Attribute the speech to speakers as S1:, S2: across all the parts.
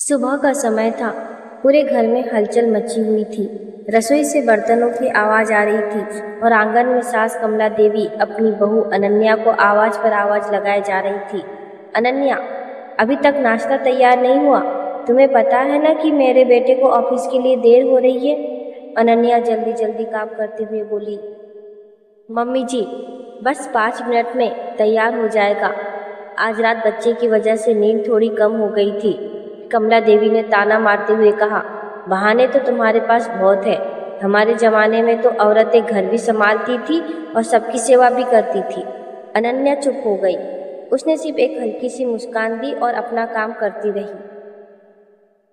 S1: सुबह का समय था। पूरे घर में हलचल मची हुई थी। रसोई से बर्तनों की आवाज आ रही थी और आंगन में सास कमला देवी अपनी बहू अनन्या को आवाज पर आवाज लगाए जा रही थी। अनन्या, अभी तक नाश्ता तैयार नहीं हुआ? तुम्हें पता है ना कि मेरे बेटे को ऑफिस के लिए देर हो रही है। अनन्या जल्दी जल्दी काम करते हुए बोली। मम्मी जी, बस 5 मिनट में तैयार हो जाएगा। आज रात बच्चे की वजह से नींद थोड़ी कम हो गई थी। कमला देवी ने ताना मारते हुए कहा। बहाने तो तुम्हारे पास बहुत है। हमारे जमाने में तो औरतें घर भी संभालती थी और सबकी सेवा भी करती थी। अनन्या चुप हो गई। उसने सिर्फ एक हल्की सी मुस्कान दी और अपना काम करती रही।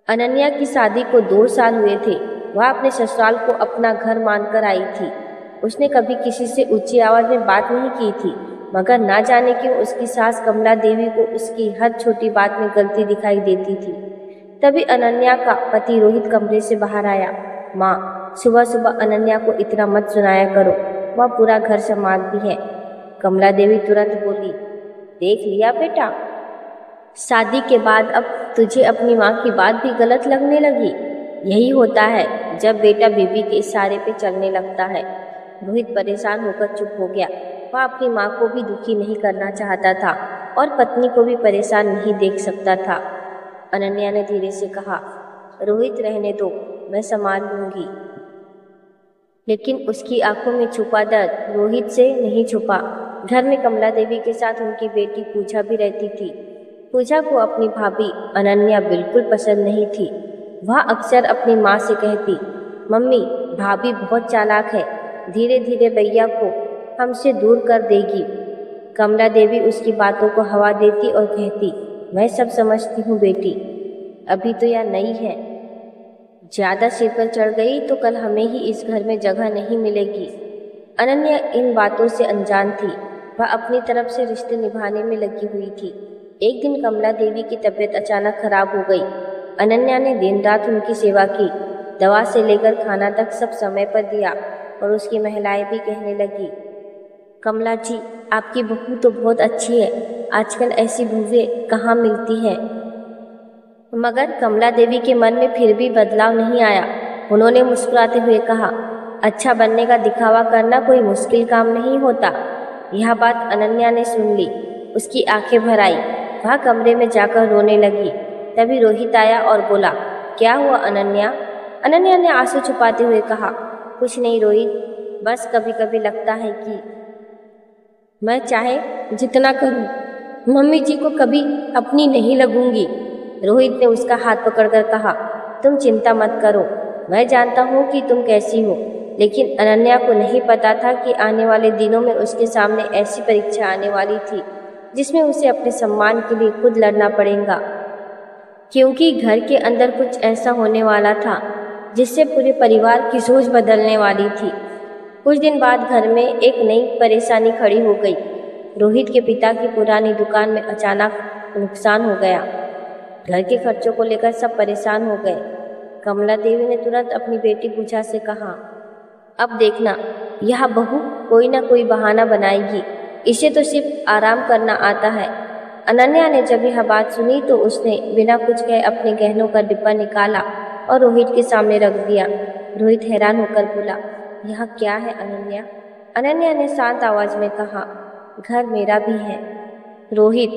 S1: अनन्या की शादी को 2 साल हुए थे। वह अपने ससुराल को अपना घर मानकर आई थी। उसने कभी किसी से ऊंची आवाज में बात नहीं की थी, मगर ना जाने क्यों उसकी सास कमला देवी को उसकी हर छोटी बात में गलती दिखाई देती थी। तभी अनन्या का पति रोहित कमरे से बाहर आया। माँ, सुबह सुबह अनन्या को इतना मत सुनाया करो, वह पूरा घर संभालती है। कमला देवी तुरंत बोली। देख लिया बेटा, शादी के बाद अब तुझे अपनी माँ की बात भी गलत लगने लगी। यही होता है जब बेटा बीवी के इशारे पे चलने लगता है। रोहित परेशान होकर चुप हो गया। वह अपनी माँ को भी दुखी नहीं करना चाहता था और पत्नी को भी परेशान नहीं देख सकता था। अनन्या ने धीरे से कहा, रोहित रहने दो, मैं संभाल लूंगी। लेकिन उसकी आंखों में छुपा दर्द रोहित से नहीं छुपा। घर में कमला देवी के साथ उनकी बेटी पूजा भी रहती थी। पूजा को अपनी भाभी अनन्या बिल्कुल पसंद नहीं थी। वह अक्सर अपनी माँ से कहती, मम्मी, भाभी बहुत चालाक है, धीरे धीरे भैया को हमसे दूर कर देगी। कमला देवी उसकी बातों को हवा देती और कहती, मैं सब समझती हूँ बेटी, अभी तो यह नई है। ज्यादा सिर पर चढ़ गई तो कल हमें ही इस घर में जगह नहीं मिलेगी। अनन्या इन बातों से अनजान थी। वह अपनी तरफ से रिश्ते निभाने में लगी हुई थी। एक दिन कमला देवी की तबीयत अचानक खराब हो गई। अनन्या ने दिन रात उनकी सेवा की, दवा से लेकर खाना तक सब समय पर दिया और उसकी महिलाएं भी कहने लगी, कमला जी, आपकी बहू तो बहुत अच्छी है, आजकल ऐसी बहुएं कहाँ मिलती हैं। मगर कमला देवी के मन में फिर भी बदलाव नहीं आया। उन्होंने मुस्कुराते हुए कहा, अच्छा बनने का दिखावा करना कोई मुश्किल काम नहीं होता। यह बात अनन्या ने सुन ली। उसकी आंखें भर आई। वह कमरे में जाकर रोने लगी। तभी रोहित आया और बोला, क्या हुआ अनन्या? अनन्या ने आंसू छुपाते हुए कहा, कुछ नहीं रोहित, बस कभी कभी लगता है कि मैं चाहे जितना करूं, मम्मी जी को कभी अपनी नहीं लगूंगी। रोहित ने उसका हाथ पकड़कर कहा, तुम चिंता मत करो, मैं जानता हूँ कि तुम कैसी हो। लेकिन अनन्या को नहीं पता था कि आने वाले दिनों में उसके सामने ऐसी परीक्षा आने वाली थी जिसमें उसे अपने सम्मान के लिए खुद लड़ना पड़ेगा। क्योंकि घर के अंदर कुछ ऐसा होने वाला था जिससे पूरे परिवार की सोच बदलने वाली थी। कुछ दिन बाद घर में एक नई परेशानी खड़ी हो गई। रोहित के पिता की पुरानी दुकान में अचानक नुकसान हो गया। घर के खर्चों को लेकर सब परेशान हो गए। कमला देवी ने तुरंत अपनी बेटी पूजा से कहा, अब देखना, यह बहू कोई ना कोई बहाना बनाएगी, इसे तो सिर्फ आराम करना आता है। अनन्या ने जब यह बात सुनी तो उसने बिना कुछ कहे अपने गहनों का डिब्बा निकाला और रोहित के सामने रख दिया। रोहित हैरान होकर बोला, यह क्या है अनन्या? अनन्या ने शांत आवाज में कहा, घर मेरा भी है। रोहित,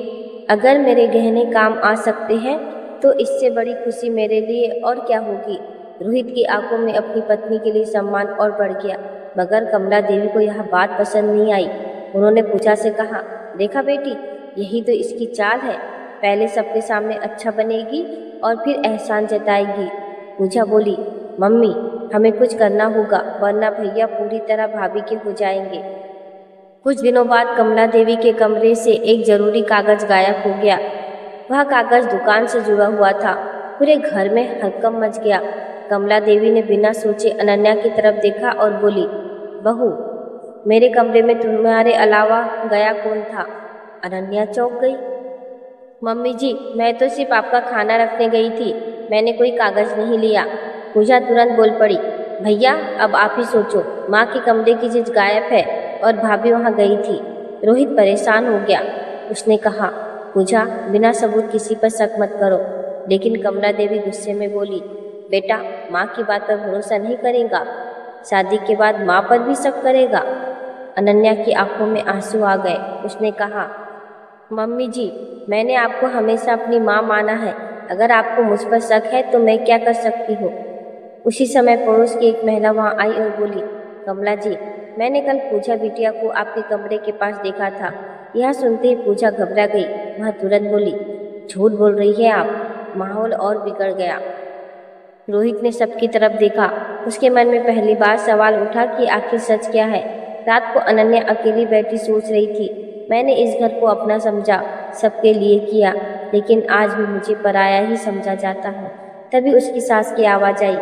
S1: अगर मेरे गहने काम आ सकते हैं तो इससे बड़ी खुशी मेरे लिए और क्या होगी। रोहित की आंखों में अपनी पत्नी के लिए सम्मान और बढ़ गया। मगर कमला देवी को यह बात पसंद नहीं आई। उन्होंने पूजा से कहा, देखा बेटी, यही तो इसकी चाल है, पहले सबके सामने अच्छा बनेगी और फिर एहसान जताएगी। पूजा बोली, मम्मी, हमें कुछ करना होगा वरना भैया पूरी तरह भाभी के हो जाएंगे। कुछ दिनों बाद कमला देवी के कमरे से एक जरूरी कागज गायब हो गया। वह कागज दुकान से जुड़ा हुआ था। पूरे घर में हड़कंप मच गया। कमला देवी ने बिना सोचे अनन्या की तरफ देखा और बोली, बहू, मेरे कमरे में तुम्हारे अलावा गया कौन था? अनन्या चौंक गई। मम्मी जी, मैं तो सिर्फ आपका खाना रखने गई थी, मैंने कोई कागज नहीं लिया। पूजा तुरंत बोल पड़ी, भैया अब आप ही सोचो, माँ के कमरे की चीज गायब है और भाभी वहाँ गई थी। रोहित परेशान हो गया। उसने कहा, पूजा, बिना सबूत किसी पर शक मत करो। लेकिन कमला देवी गुस्से में बोली, बेटा माँ की बात पर भरोसा नहीं करेगा, शादी के बाद माँ पर भी शक करेगा। अनन्या की आंखों में आंसू आ गए। उसने कहा, मम्मी जी, मैंने आपको हमेशा अपनी माँ माना है। अगर आपको मुझ पर शक है तो मैं क्या कर सकती हूँ। उसी समय पड़ोस की एक महिला वहाँ आई और बोली, कमला जी, मैंने कल पूजा बिटिया को आपके कमरे के पास देखा था। यह सुनते ही पूजा घबरा गई। वह तुरंत बोली, झूठ बोल रही है आप। माहौल और बिगड़ गया। रोहित ने सबकी तरफ देखा। उसके मन में पहली बार सवाल उठा कि आखिर सच क्या है। रात को अनन्या अकेली बैठी सोच रही थी, मैंने इस घर को अपना समझा, सबके लिए किया, लेकिन आज भी मुझे पराया ही समझा जाता है। तभी उसकी सास की आवाज़ आई,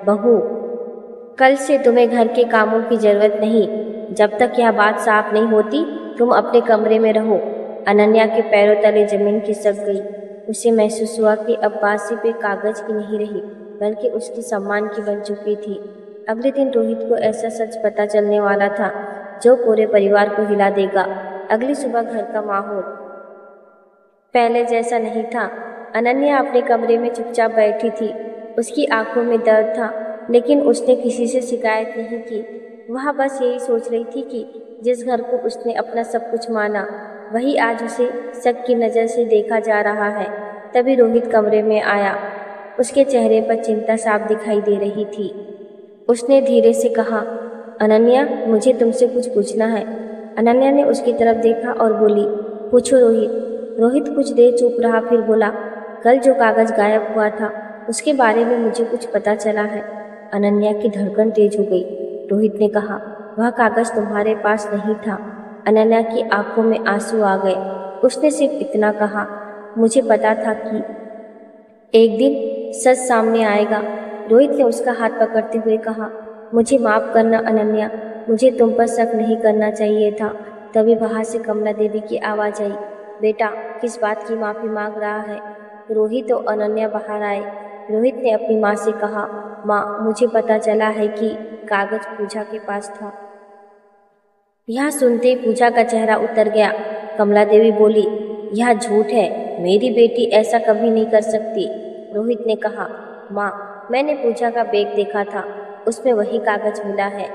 S1: बहू, कल से तुम्हें घर के कामों की जरूरत नहीं। जब तक यह बात साफ नहीं होती तुम अपने कमरे में रहो। अनन्या के पैरों तले जमीन खिसक गई। उसे महसूस हुआ कि अब बात सिर्फ एक कागज की नहीं रही, बल्कि उसकी सम्मान की बन चुकी थी। अगले दिन रोहित को ऐसा सच पता चलने वाला था जो पूरे परिवार को हिला देगा। अगली सुबह घर का माहौल पहले जैसा नहीं था। अनन्या अपने कमरे में चुपचाप बैठी थी। उसकी आंखों में दर्द था, लेकिन उसने किसी से शिकायत नहीं की। वह बस यही सोच रही थी कि जिस घर को उसने अपना सब कुछ माना, वही आज उसे शक की नज़र से देखा जा रहा है। तभी रोहित कमरे में आया। उसके चेहरे पर चिंता साफ दिखाई दे रही थी। उसने धीरे से कहा, अनन्या, मुझे तुमसे कुछ पूछना है। अनन्या ने उसकी तरफ देखा और बोली, पूछो रोहित। रोहित कुछ देर चुप रहा, फिर बोला, कल जो कागज गायब हुआ था उसके बारे में मुझे कुछ पता चला है। अनन्या की धड़कन तेज हो गई। रोहित ने कहा, वह कागज तुम्हारे पास नहीं था। अनन्या की आंखों में आंसू आ गए। उसने सिर्फ इतना कहा, मुझे पता था कि एक दिन सच सामने आएगा। रोहित ने उसका हाथ पकड़ते हुए कहा, मुझे माफ़ करना अनन्या, मुझे तुम पर शक नहीं करना चाहिए था। तभी बाहर से कमला देवी की आवाज़ आई, बेटा किस बात की माफ़ी मांग रहा है। रोहित और अनन्या बाहर आए। रोहित ने अपनी माँ से कहा, माँ, मुझे पता चला है कि कागज पूजा के पास था। यह सुनते ही पूजा का चेहरा उतर गया। कमला देवी बोली, यह झूठ है, मेरी बेटी ऐसा कभी नहीं कर सकती। रोहित ने कहा, माँ, मैंने पूजा का बैग देखा था, उसमें वही कागज मिला है।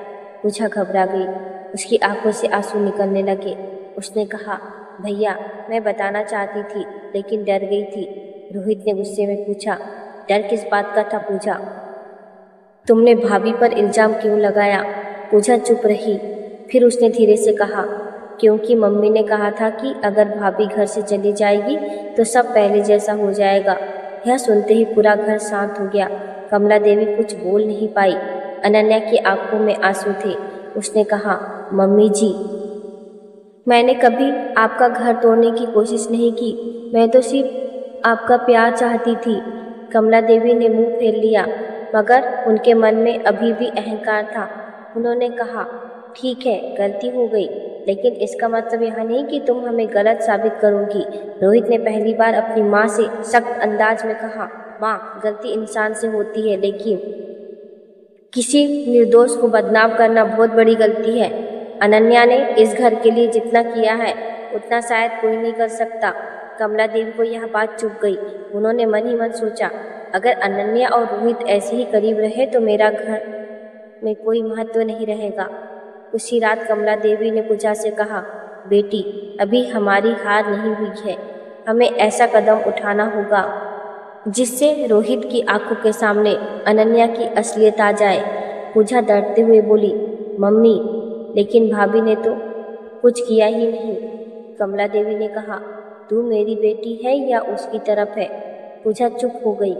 S1: पूजा घबरा गई। उसकी आंखों से आंसू निकलने लगे। उसने कहा, भैया, मैं बताना चाहती थी लेकिन डर गई थी। रोहित ने गुस्से में पूछा, डर किस बात का था पूजा? तुमने भाभी पर इल्ज़ाम क्यों लगाया? पूजा चुप रही। फिर उसने धीरे से कहा, क्योंकि मम्मी ने कहा था कि अगर भाभी घर से चली जाएगी तो सब पहले जैसा हो जाएगा। यह सुनते ही पूरा घर शांत हो गया। कमला देवी कुछ बोल नहीं पाई। अनन्या की आंखों में आंसू थे। उसने कहा, मम्मी जी, मैंने कभी आपका घर तोड़ने की कोशिश नहीं की, मैं तो सिर्फ आपका प्यार चाहती थी। कमला देवी ने मुंह फेर लिया, मगर उनके मन में अभी भी अहंकार था। उन्होंने कहा, ठीक है, गलती हो गई, लेकिन इसका मतलब यह नहीं कि तुम हमें गलत साबित करोगी। रोहित ने पहली बार अपनी माँ से सख्त अंदाज में कहा, माँ, गलती इंसान से होती है, लेकिन किसी निर्दोष को बदनाम करना बहुत बड़ी गलती है। अनन्या ने इस घर के लिए जितना किया है उतना शायद कोई नहीं कर सकता। कमला देवी को यह बात चुभ गई। उन्होंने मन ही मन सोचा, अगर अनन्या और रोहित ऐसे ही करीब रहे तो मेरा घर में कोई महत्व नहीं रहेगा। उसी रात कमला देवी ने पूजा से कहा, बेटी, अभी हमारी हार नहीं हुई है, हमें ऐसा कदम उठाना होगा जिससे रोहित की आंखों के सामने अनन्या की असलियत आ जाए। पूजा डरते हुए बोली, मम्मी, लेकिन भाभी ने तो कुछ किया ही नहीं। कमला देवी ने कहा, तू मेरी बेटी है या उसकी तरफ है? पूजा चुप हो गई।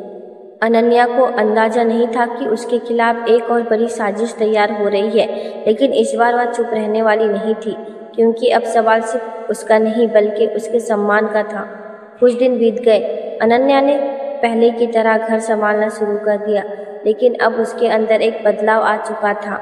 S1: अनन्या को अंदाजा नहीं था कि उसके खिलाफ एक और बड़ी साजिश तैयार हो रही है, लेकिन इस बार वह चुप रहने वाली नहीं थी, क्योंकि अब सवाल सिर्फ उसका नहीं बल्कि उसके सम्मान का था। कुछ दिन बीत गए। अनन्या ने पहले की तरह घर संभालना शुरू कर दिया, लेकिन अब उसके अंदर एक बदलाव आ चुका था।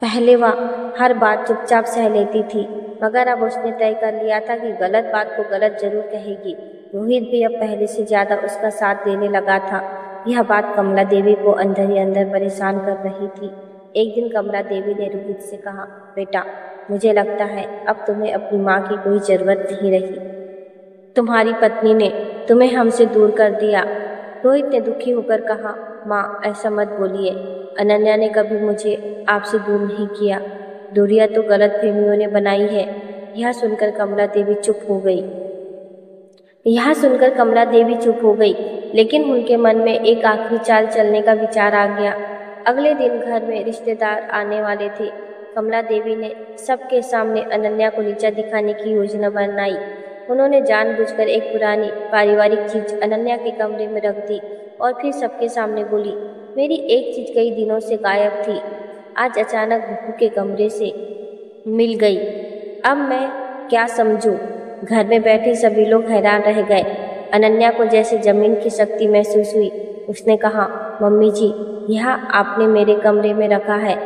S1: पहले वह हर बात चुपचाप सह लेती थी, मगर अब उसने तय कर लिया था कि गलत बात को गलत जरूर कहेगी। रोहित भी अब पहले से ज़्यादा उसका साथ देने लगा था। यह बात कमला देवी को अंदर ही अंदर परेशान कर रही थी। एक दिन कमला देवी ने रोहित से कहा, बेटा, मुझे लगता है अब तुम्हें अपनी माँ की कोई ज़रूरत नहीं रही। तुम्हारी पत्नी ने तुम्हें हमसे दूर कर दिया। रोहित ने दुखी होकर कहा, माँ ऐसा मत बोलिए। अनन्या ने कभी मुझे आपसे दूर नहीं किया। दूरियां तो गलतफहमियों ने बनाई है। यह सुनकर कमला देवी चुप हो गई। लेकिन उनके मन में एक आखिरी चाल चलने का विचार आ गया। अगले दिन घर में रिश्तेदार आने वाले थे। कमला देवी ने सबके सामने अनन्या को नीचा दिखाने की योजना बनाई। उन्होंने जानबूझकर एक पुरानी पारिवारिक चीज अनन्या के कमरे में रख दी और फिर सबके सामने बोली, मेरी एक चीज कई दिनों से गायब थी, आज अचानक बहू के कमरे से मिल गई। अब मैं क्या समझूं? घर में बैठे सभी लोग हैरान रह गए। अनन्या को जैसे जमीन की शक्ति महसूस हुई। उसने कहा, मम्मी जी, यह आपने मेरे कमरे में रखा है,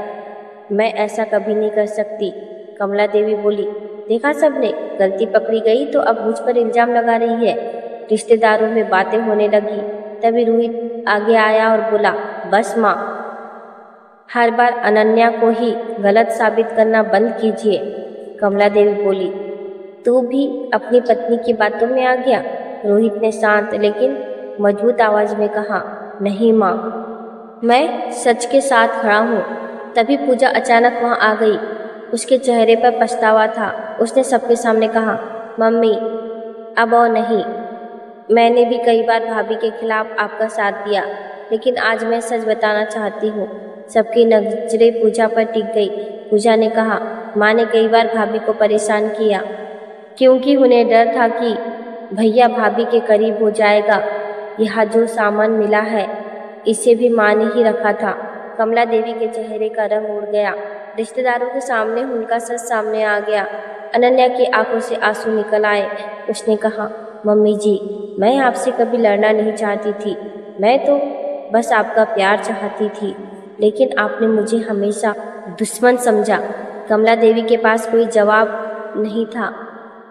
S1: मैं ऐसा कभी नहीं कर सकती। कमला देवी बोली, देखा सबने, गलती पकड़ी गई तो अब मुझ पर इल्जाम लगा रही है। रिश्तेदारों में बातें होने लगी। तभी रोहित आगे आया और बोला, बस माँ, हर बार अनन्या को ही गलत साबित करना बंद कीजिए। कमला देवी बोली, तू भी अपनी पत्नी की बातों में आ गया? रोहित ने शांत लेकिन मजबूत आवाज में कहा, नहीं माँ, मैं सच के साथ खड़ा हूँ। तभी पूजा अचानक वहाँ आ गई। उसके चेहरे पर पछतावा था। उसने सबके सामने कहा, मम्मी अब और नहीं। मैंने भी कई बार भाभी के खिलाफ आपका साथ दिया, लेकिन आज मैं सच बताना चाहती हूँ। सबकी नजरें पूजा पर टिक गई। पूजा ने कहा, माँ ने कई बार भाभी को परेशान किया, क्योंकि उन्हें डर था कि भैया भाभी के करीब हो जाएगा। यह जो सामान मिला है, इसे भी माँ ने ही रखा था। कमला देवी के चेहरे का रंग उड़ गया। रिश्तेदारों के सामने उनका सच सामने आ गया। अनन्या की आंखों से आंसू निकल आए। उसने कहा, मम्मी जी, मैं आपसे कभी लड़ना नहीं चाहती थी, मैं तो बस आपका प्यार चाहती थी, लेकिन आपने मुझे हमेशा दुश्मन समझा। कमला देवी के पास कोई जवाब नहीं था।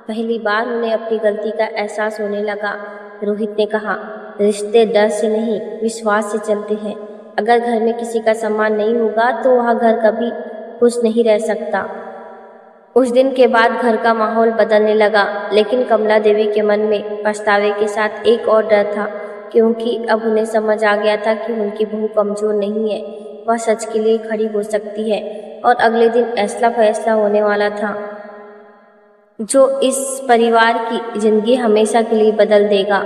S1: पहली बार उन्हें अपनी गलती का एहसास होने लगा। रोहित ने कहा, रिश्ते डर से नहीं, विश्वास से चलते हैं। अगर घर में किसी का सम्मान नहीं होगा तो वह घर कभी खुश नहीं रह सकता। उस दिन के बाद घर का माहौल बदलने लगा, लेकिन कमला देवी के मन में पछतावे के साथ एक और डर था, क्योंकि अब उन्हें समझ आ गया था कि उनकी बहू कमजोर नहीं है, वह सच के लिए खड़ी हो सकती है। और अगले दिन ऐसा फैसला होने वाला था जो इस परिवार की जिंदगी हमेशा के लिए बदल देगा।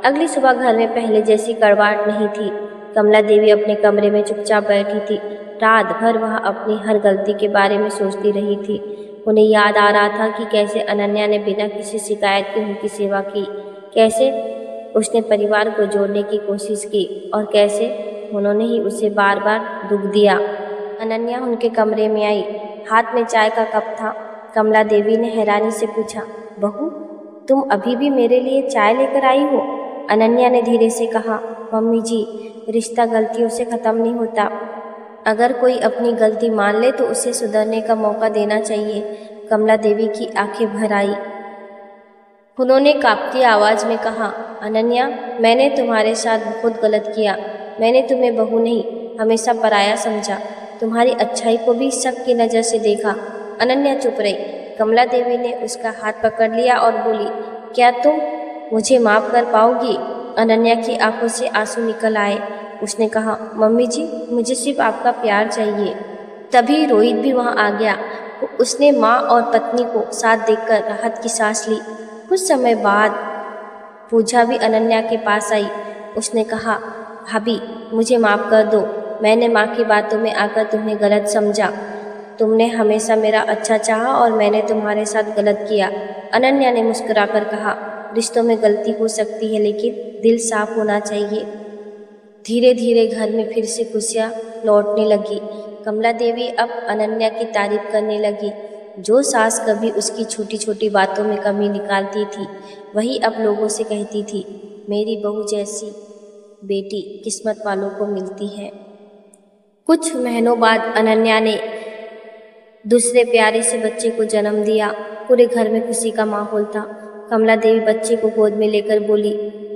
S1: अगली सुबह घर में पहले जैसी कड़वाहट नहीं थी। कमला देवी अपने कमरे में चुपचाप बैठी थी। रात भर वह अपनी हर गलती के बारे में सोचती रही थी। उन्हें याद आ रहा था कि कैसे अनन्या ने बिना किसी शिकायत के उनकी सेवा की, कैसे उसने परिवार को जोड़ने की कोशिश की और कैसे उन्होंने ही उसे बार बार दुख दिया। अनन्या उनके कमरे में आई। हाथ में चाय का कप था। कमला देवी ने हैरानी से पूछा, बहू, तुम अभी भी मेरे लिए चाय लेकर आई हो? अनन्या ने धीरे से कहा, मम्मी जी, रिश्ता गलतियों से ख़त्म नहीं होता। अगर कोई अपनी गलती मान ले तो उसे सुधरने का मौका देना चाहिए। कमला देवी की आंखें भर आई। उन्होंने कांपती आवाज़ में कहा, अनन्या, मैंने तुम्हारे साथ बहुत गलत किया। मैंने तुम्हें बहू नहीं, हमेशा पराया समझा। तुम्हारी अच्छाई को भी शक की नज़र से देखा। अनन्या चुप रही। कमला देवी ने उसका हाथ पकड़ लिया और बोली, क्या तुम मुझे माफ़ कर पाओगी? अनन्या की आंखों से आंसू निकल आए। उसने कहा, मम्मी जी, मुझे सिर्फ आपका प्यार चाहिए। तभी रोहित भी वहाँ आ गया। उसने माँ और पत्नी को साथ देखकर राहत की सांस ली। कुछ समय बाद पूजा भी अनन्या के पास आई। उसने कहा, भाभी, मुझे माफ़ कर दो। मैंने माँ की बातों में आकर तुम्हें गलत समझा। तुमने हमेशा मेरा अच्छा चाहा और मैंने तुम्हारे साथ गलत किया। अनन्या ने मुस्कुराकर कहा, रिश्तों में गलती हो सकती है, लेकिन दिल साफ होना चाहिए। धीरे धीरे घर में फिर से खुशियाँ लौटने लगी। कमला देवी अब अनन्या की तारीफ करने लगी। जो सास कभी उसकी छोटी छोटी बातों में कमी निकालती थी, वही अब लोगों से कहती थी, मेरी बहू जैसी बेटी किस्मत वालों को मिलती है। कुछ महीनों बाद अनन्या ने दूसरे प्यारे से बच्चे को जन्म दिया। पूरे घर में खुशी का माहौल था। कमला देवी बच्चे को गोद में लेकर बोली,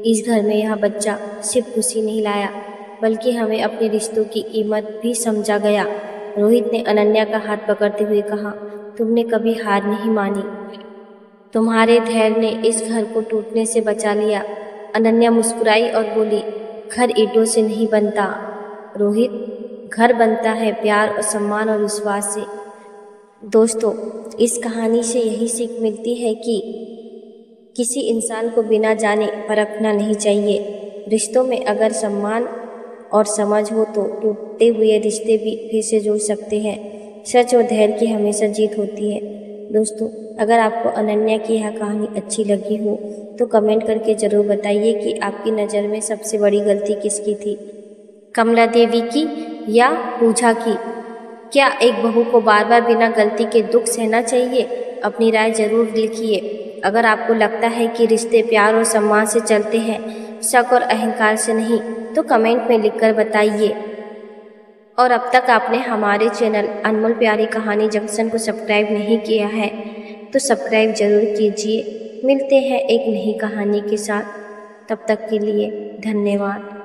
S1: इस घर में यह बच्चा सिर्फ खुशी नहीं लाया, बल्कि हमें अपने रिश्तों की कीमत भी समझा गया। रोहित ने अनन्या का हाथ पकड़ते हुए कहा, तुमने कभी हार नहीं मानी। तुम्हारे धैर्य ने इस घर को टूटने से बचा लिया। अनन्या मुस्कुराई और बोली, घर ईंटों से नहीं बनता रोहित, घर बनता है प्यार और सम्मान और विश्वास से। दोस्तों, इस कहानी से यही सीख मिलती है कि किसी इंसान को बिना जाने परखना नहीं चाहिए। रिश्तों में अगर सम्मान और समझ हो तो टूटते हुए रिश्ते भी फिर से जुड़ सकते हैं। सच और धैर्य की हमेशा जीत होती है। दोस्तों, अगर आपको अनन्या की यह कहानी अच्छी लगी हो तो कमेंट करके ज़रूर बताइए कि आपकी नज़र में सबसे बड़ी गलती किसकी थी, कमला देवी की या पूजा की। क्या एक बहू को बार बार बिना गलती के दुख सहना चाहिए? अपनी राय ज़रूर लिखिए। अगर आपको लगता है कि रिश्ते प्यार और सम्मान से चलते हैं, शक और अहंकार से नहीं, तो कमेंट में लिखकर बताइए। और अब तक आपने हमारे चैनल अनमोल प्यारी कहानी जंक्शन को सब्सक्राइब नहीं किया है तो सब्सक्राइब जरूर कीजिए। मिलते हैं एक नई कहानी के साथ, तब तक के लिए धन्यवाद।